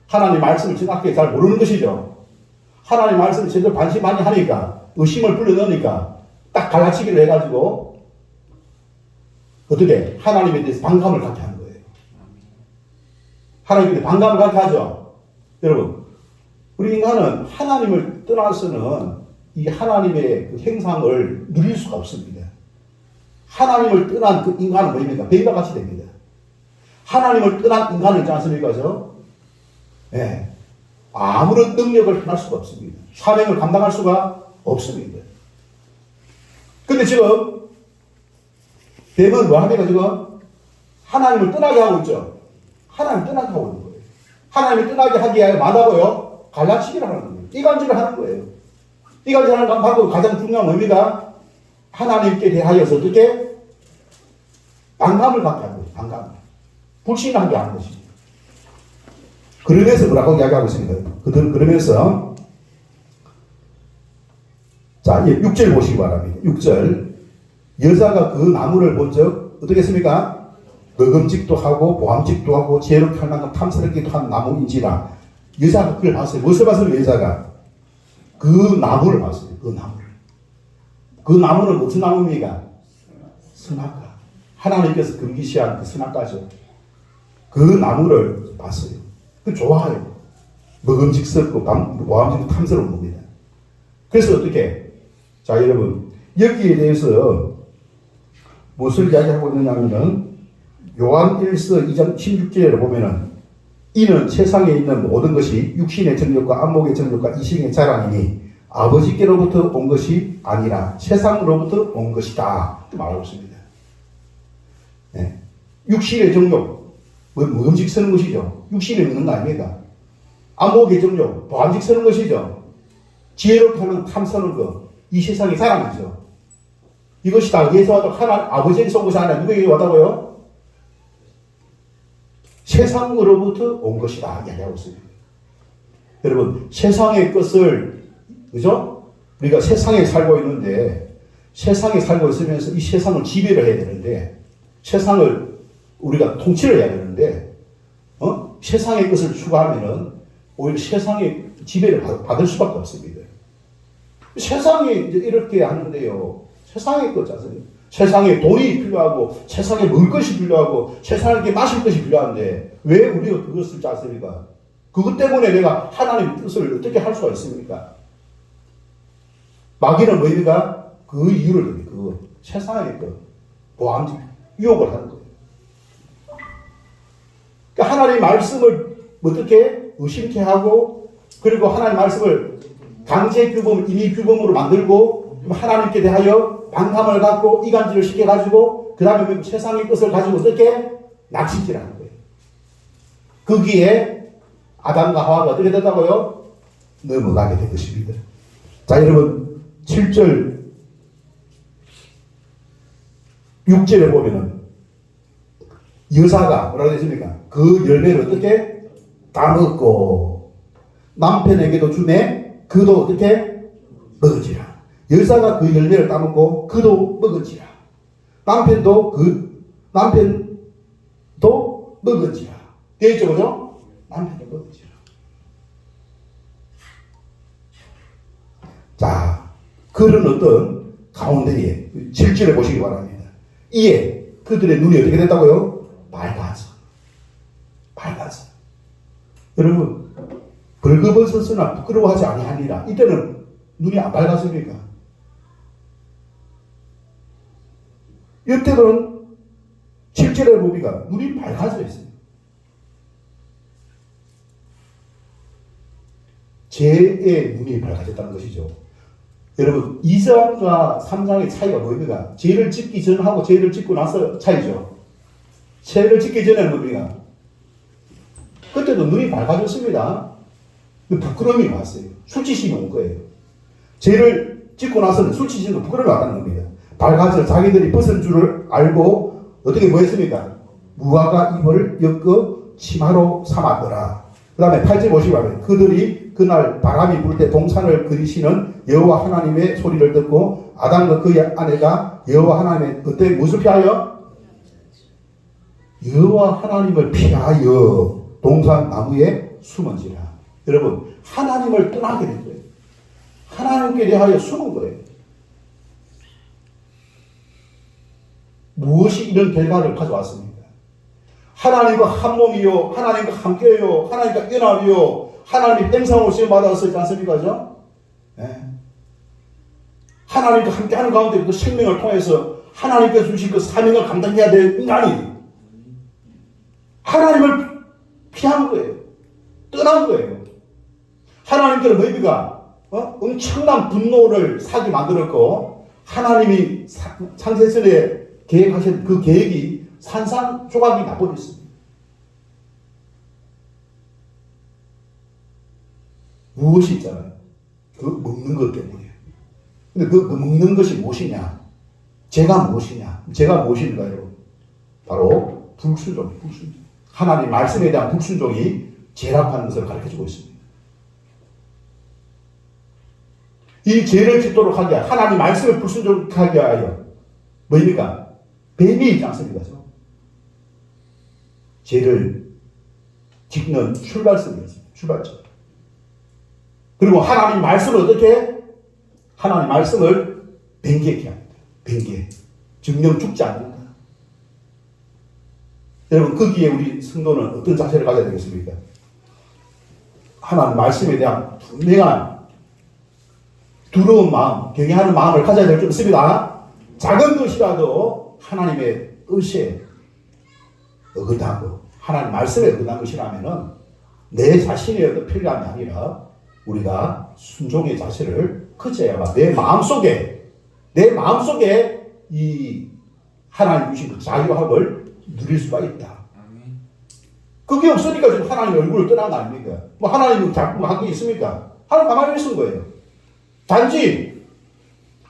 하나님 말씀을 정확하게 잘 모르는 것이죠. 하나님 말씀을 제대로 반시 많이 하니까 의심을 불러넣으니까 딱 갈라치기를 해가지고 어떻게 하나님에 대해서 반감을 갖게 하는 거예요. 하나님에 대해서 반감을 갖게 하죠. 여러분, 우리 인간은 하나님을 떠나서는 이 하나님의 그 행상을 누릴 수가 없습니다. 하나님을 떠난 그 인간은 뭐입니까? 뱀과 같이 됩니다. 하나님을 떠난 인간은 있지 않습니까? 예. 아무런 능력을 행할 수가 없습니다. 사명을 감당할 수가 없습니다. 근데 지금 뱀은 뭐 합니까? 지금 하나님을 떠나게 하고 있죠. 하나님을 떠나게 하고 있는 거예요. 하나님을 떠나게 하기 위하여 마다고요? 갈라치기를 하는 거예요. 이간질을 하는 거예요. 이간질을 하는 방법 가장 중요한 뭡니까? 하나님께 대하여서 어떻게 반감을 갖게 하는 거예요. 반감. 불신하게 하는 것입니다. 그러면서 뭐라고 이야기하고 있습니다. 그러면서 자, 6절 보시기 바랍니다. 6절. 여자가 그 나무를 본 적 어떻게 했습니까? 먹음직도 하고 보암직도 하고 지혜롭게 할 만큼 탐스럽기도 한 나무인지라. 여자가 그걸 봤어요. 무엇을 봤어요? 여자가 그 나무를 봤어요. 그 나무를. 그 나무는 무슨 나무입니까? 선악과. 하나님께서 금기시한 그 선악과죠. 그 나무를 봤어요. 그 좋아요. 먹음직스럽고 보암직도 탐스러운 겁니다. 그래서 어떻게? 자, 여러분, 여기에 대해서 무엇을 이야기하고 있느냐면은 요한 1서 2장 16절에 보면은 이는 세상에 있는 모든 것이 육신의 정욕과 안목의 정욕과 이식의 자랑이니 아버지께로부터 온 것이 아니라 세상으로부터 온 것이다. 말하고 있습니다. 네. 육신의 정욕, 음식 쓰는 것이죠. 육신에 있는 거 아닙니까? 안목의 정욕, 보암직 쓰는 것이죠. 지혜롭게 하는 탐서는 거, 이 세상의 사람이죠. 이것이 다 어디에서 왔다고? 아버지에게서 온 것이 아니라 누구에게 왔다고요? 세상으로부터 온 것이다. 이야기하고 있습니다. 여러분, 세상의 것을, 그죠? 우리가 세상에 살고 있는데, 세상에 살고 있으면서 이 세상을 지배를 해야 되는데, 세상을 우리가 통치를 해야 되는데, 세상의 것을 추구하면은 오히려 세상의 지배를 받을 수밖에 없습니다. 세상이 이제 이렇게 하는데요. 세상의 것 자체는 세상에 돈이 필요하고 세상에 먹을 것이 필요하고 세상에 마실 것이 필요한데 왜 우리가 그것을 쓰지 않습니까? 그것 때문에 내가 하나님의 뜻을 어떻게 할 수가 있습니까? 마귀는 뭐입니까? 그 이유를 그 세상의 것 보암직 유혹을 하는 거예요. 그러니까 하나님의 말씀을 어떻게 의심케 하고 그리고 하나님의 말씀을 강제 규범, 임의 규범으로 만들고 하나님께 대하여 반감을 갖고 이간질을 시켜가지고 그 다음에 세상의 것을 가지고 어떻게 낚시질하는 거예요. 거기에 아담과 하와가 어떻게 됐다고요? 넘어가게 된 것입니다. 자, 여러분 7절 6절에 보면은 여자가 뭐라고 했습니까? 그 열매를 어떻게 따먹고 남편에게도 주매 그도 어떻게 먹은지라. 여자가 그 열매를 따먹고 그도 먹은지라. 남편도 먹은지라. 되어있죠, 그죠? 남편도 먹은지라. 자, 그런 어떤 가운데에 7절에 보시기 바랍니다. 이에 그들의 눈이 어떻게 됐다고요? 밝아서. 여러분, 벌거벗었으나 부끄러워하지 아니하니라. 이때는 눈이 안 밝았습니까? 이때는 7절에 보니까 눈이 밝아져 있어요. 죄의 눈이 밝아졌다는 것이죠. 여러분, 2장과 3장의 차이가 뭡니까? 죄를 짓기 전하고 죄를 짓고 나서 차이죠. 죄를 짓기 전에는 뭡니까? 그때도 눈이 밝아졌습니다. 부끄러움이 왔어요. 수치심이 온 거예요. 죄를 짓고 나서는 수치심과 부끄러움이 왔다는 겁니다. 밝아져 자기들이 벗은 줄을 알고 어떻게 뭐 했습니까? 무화과 잎을 엮어 치마로 삼았더라. 그 다음에 8절 보시면 그들이 그날 바람이 불 때 동산을 그리시는 여호와 하나님의 소리를 듣고 아담과 그의 아내가 여호와 하나님의 그때 무엇을 피하여? 여호와 하나님을 피하여 동산 나무에 숨은지라. 여러분, 하나님을 떠나게 된 거예요. 하나님께 대하여 숨은 거예요. 무엇이 이런 결과를 가져왔습니까? 하나님과 한 몸이요, 하나님과 함께요, 하나님과 연합이요, 하나님 행상을 시험 받았었지 않습니까? 그죠? 네. 하나님과 함께하는 가운데 그 생명을 통해서 하나님께서 주신 그 사명을 감당해야 될 인간이 하나님을 피한 거예요. 떠난 거예요. 하나님께는 너희가 엄청난 분노를 사게 만들었고, 하나님이 창세전에 계획하신 그 계획이 산산조각이 나버렸습니다. 무엇이 있잖아요. 그 먹는 것 때문에. 근데 그 먹는 것이 무엇이냐? 죄가 무엇이냐? 죄가 무엇인가, 여러분? 바로 불순종. 하나님 말씀에 대한 불순종이 죄라고 하는 것을 가르쳐주고 있습니다. 이 죄를 짓도록 하게 하여, 하나님 말씀을 불순종하게 하여, 뭐입니까? 뱀이 있지 않습니까? 죄를 짓는 출발점이었습니다. 출발점. 그리고 하나님 말씀을 어떻게? 하나님 말씀을 변개케 합니다. 변개. 증명 죽지 않는다. 여러분, 거기에 우리 성도는 어떤 자세를 가져야 되겠습니까? 하나님 말씀에 대한 분명한 두려운 마음, 경외하는 마음을 가져야 될 줄 믿습니다. 작은 것이라도 하나님의 뜻에 어긋나고 하나님 말씀에 어긋난 것이라면은 내 자신의 어떤 편리함이 아니라 우리가 순종의 자세를 가져야만 내 마음속에 이 하나님 주신 그 자유함을 누릴 수가 있다. 그게 없으니까 지금 하나님 얼굴을 떠난 거 아닙니까? 뭐 하나님은 자꾸 한 게 있습니까? 하나님 가만히 있은 거예요. 단지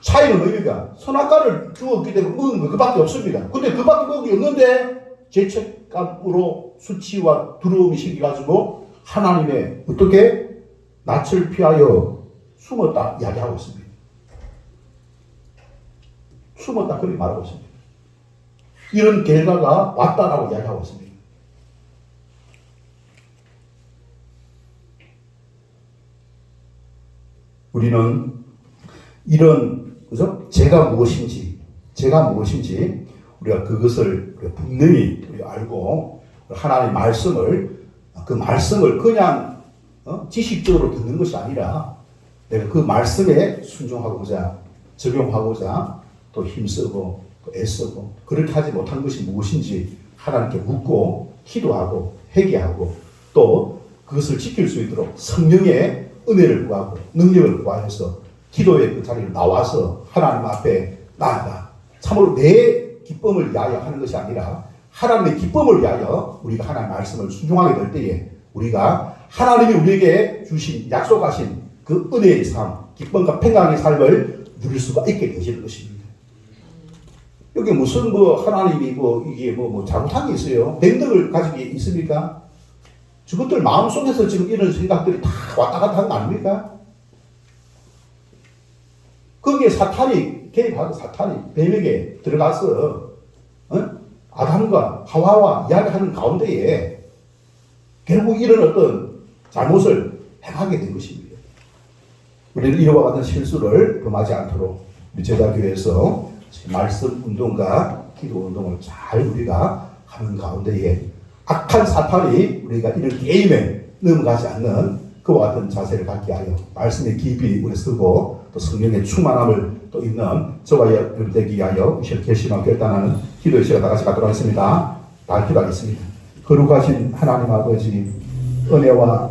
차이는 뭡니까? 선악과를 주었기 때문에 먹은 거 그밖에 없습니다. 근데 그밖에 먹은 게 없는데 죄책감으로 수치와 두려움이 생겨가지고 하나님의 어떻게 낯을 피하여 숨었다 이야기하고 있습니다. 숨었다 그렇게 말하고 있습니다. 이런 결과가 왔다라고 이야기하고 있습니다. 우리는 이런 그죠? 죄가 무엇인지 우리가 그것을 분명히 알고 하나님의 말씀을 그 말씀을 그냥 지식적으로 듣는 것이 아니라 내가 그 말씀에 순종하고자 적용하고자 또 힘쓰고 또 애쓰고 그렇게 하지 못한 것이 무엇인지 하나님께 묻고 기도하고 회개하고 또 그것을 지킬 수 있도록 성령의 은혜를 구하고 능력을 구하여서 기도의 그 자리에 나와서 하나님 앞에 나아가 참으로 내 기쁨을 위하여 하는 것이 아니라 하나님의 기쁨을 위하여 우리가 하나님의 말씀을 순종하게 될 때에 우리가 하나님이 우리에게 주신 약속하신 그 은혜의 삶, 기쁨과 평강의 삶을 누릴 수가 있게 되시는 것입니다. 여기 무슨 하나님이 이게 잘못한 게 있어요? 뱀덕을 가지고 있습니까? 저것들 마음속에서 지금 이런 생각들이 다 왔다 갔다 하는 거 아닙니까? 거기에 사탄이 개입하고 사탄이 뱀에게 들어가서 아담과 하와와 이야기하는 가운데에 결국 이런 어떤 잘못을 행하게 된 것입니다. 우리는 이와 같은 실수를 범하지 않도록 우리 제자교회에서 말씀 운동과 기도 운동을 잘 우리가 하는 가운데에 악한 사탄이 우리가 이런 게임에 넘어가지 않는 그와 같은 자세를 갖게 하여 말씀의 깊이 우리 쓰고 또 성령의 충만함을 또 있는 저와 여러분 되기 위하여 이시를 결심하고 결단하는 기도의 시간 다 같이 갖도록 하겠습니다. 다 기도하겠습니다. 거룩하신 하나님 아버지 은혜와